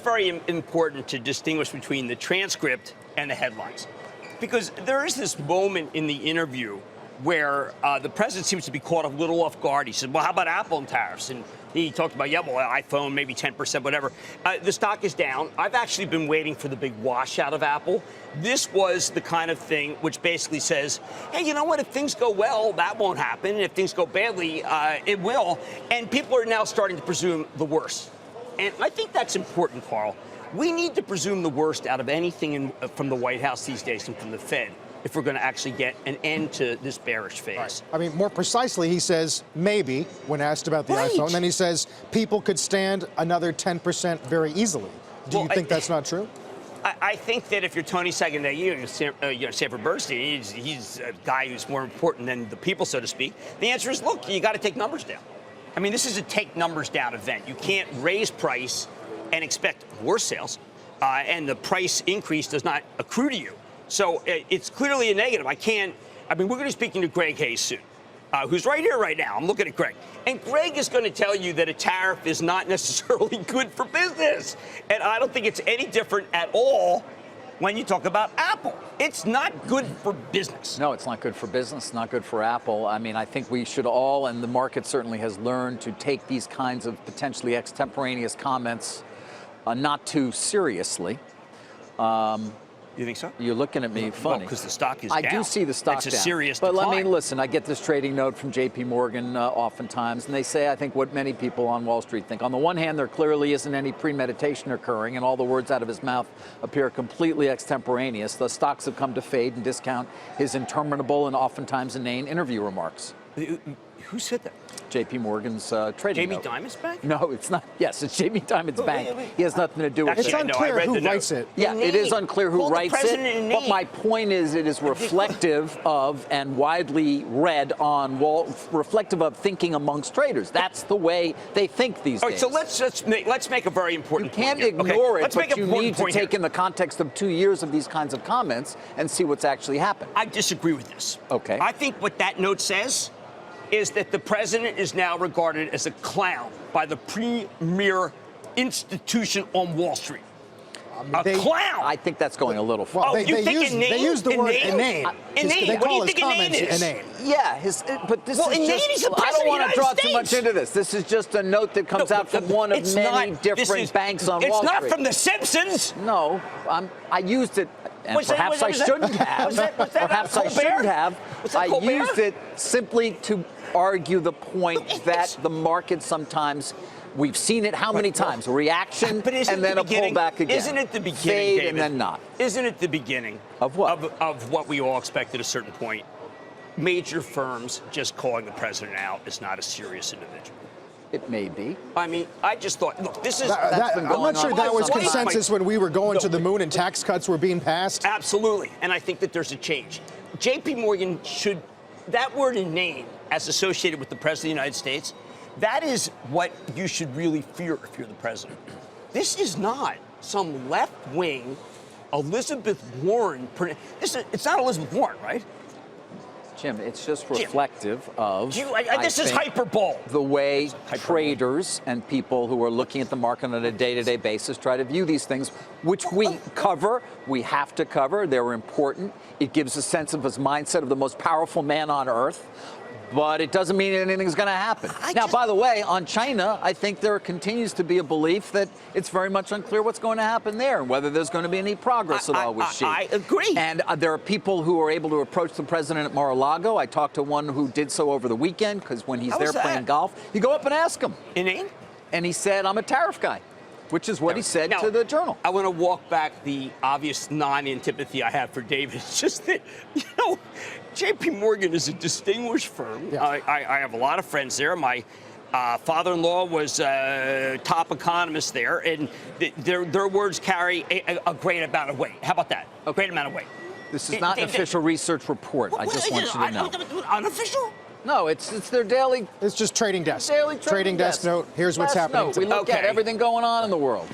very important to distinguish between the transcript and the headlines, because there is this moment in the interview where the president seems to be caught a little off guard. He said, well, how about Apple and tariffs? And he talked about, yeah, well, iPhone, maybe 10%, whatever. The stock is down. I've actually been waiting for the big wash out of Apple. This was the kind of thing which basically says, hey, you know what? If things go well, that won't happen. And if things go badly, it will. And people are now starting to presume the worst. And I think that's important, Carl. We need to presume the worst out of anything from the White House these days and from the Fed if we're going to actually get an end to this bearish phase. Right. I mean, more precisely, he says maybe when asked about the iPhone. Then he says people could stand another 10% very easily. Do you think that's not true? I think that if you're Tony Sacconaghi, Sanford Bernstein, he's a guy who's more important than the people, so to speak. The answer is, look, you got to take numbers down. I mean, this is a take numbers down event. You can't raise price and expect worse sales, and the price increase does not accrue to you. So it's clearly a negative. I mean, we're going to be speaking to Greg Hayes soon, who's right here right now. I'm looking at Greg. And Greg is going to tell you that a tariff is not necessarily good for business. And I don't think it's any different at all when you talk about Apple. It's not good for business. No, it's not good for business, not good for Apple. I mean, I think we should all, and the market certainly has learned to take these kinds of potentially extemporaneous comments not too seriously. You think so? You're looking at me funny. Because the stock is down. I do see the stock down. It's a serious decline. decline. But let me listen. I get this trading note from J.P. Morgan oftentimes, and they say, I think, what many people on Wall Street think. On the one hand, there clearly isn't any premeditation occurring, and all the words out of his mouth appear completely extemporaneous. The stocks have come to fade and discount his interminable and oftentimes inane interview remarks. Who said that? J.P. Morgan's trading Jamie note. Dimon's Bank? No, it's not. Yes, it's Jamie Dimon's bank. He has nothing to do with it. It's unclear who writes it. Yeah, it is unclear who writes it. But my point is, it is reflective of and widely read on reflective of thinking amongst traders. That's the way they think these days. All right, so let's make a very important point. You can't ignore it, but you need to take in the context of 2 years of these kinds of comments and see what's actually happened. I disagree with this. Okay. I think what that note says is that the president is now regarded as a clown by the premier institution on Wall Street. A clown! I think that's going a little far. Well, they use the word inane. Inane. They What do call you his think inane comments is? inane. Yeah, but this is just, I don't want to draw too much into this. This is just a note that comes out from one of many different banks on Wall Street. It's not from The Simpsons. No, I used it, and perhaps I shouldn't have. Perhaps I shouldn't have. I used it simply to argue the point that the market sometimes, we've seen it how many times? A reaction and then a pullback again. Isn't it the beginning, Fade David? And then not. Isn't it the beginning of what? Of what we all expect at a certain point? Major firms just calling the president out is not a serious individual. It may be. I mean, I just thought, look, this is... I'm not sure that was consensus when we were going to the moon and tax cuts were being passed. Absolutely. And I think that there's a change. J.P. Morgan should... That word inane, as associated with the president of the United States, that is what you should really fear if you're the president. This is not some left-wing Elizabeth Warren... It's not Elizabeth Warren, right? Jim, it's just reflective of, this is hyperbole. The way traders and people who are looking at the market on a day-to-day basis try to view these things, which we cover, we have to cover. They're important. It gives a sense of his mindset of the most powerful man on earth. But it doesn't mean anything's going to happen. Now, by the way, on China, I think there continues to be a belief that it's very much unclear what's going to happen there and whether there's going to be any progress at all with Xi. I agree. And there are people who are able to approach the president at Mar-a-Lago. I talked to one who did so over the weekend because when he's there playing golf, you go up and ask him. Inane? And he said, I'm a tariff guy, which is what he said to the Journal. I want to walk back the obvious non-antipathy I have for David. It's just that, J.P. Morgan is a distinguished firm. Yeah. I have a lot of friends there. My father-in-law was a top economist there, and their words carry a great amount of weight. How about that? A great amount of weight. This is not an official research report. I just want you to know. Unofficial? No, it's their daily... It's just trading desk. Daily trading desk note. Here's what's happening. We look at everything going on in the world.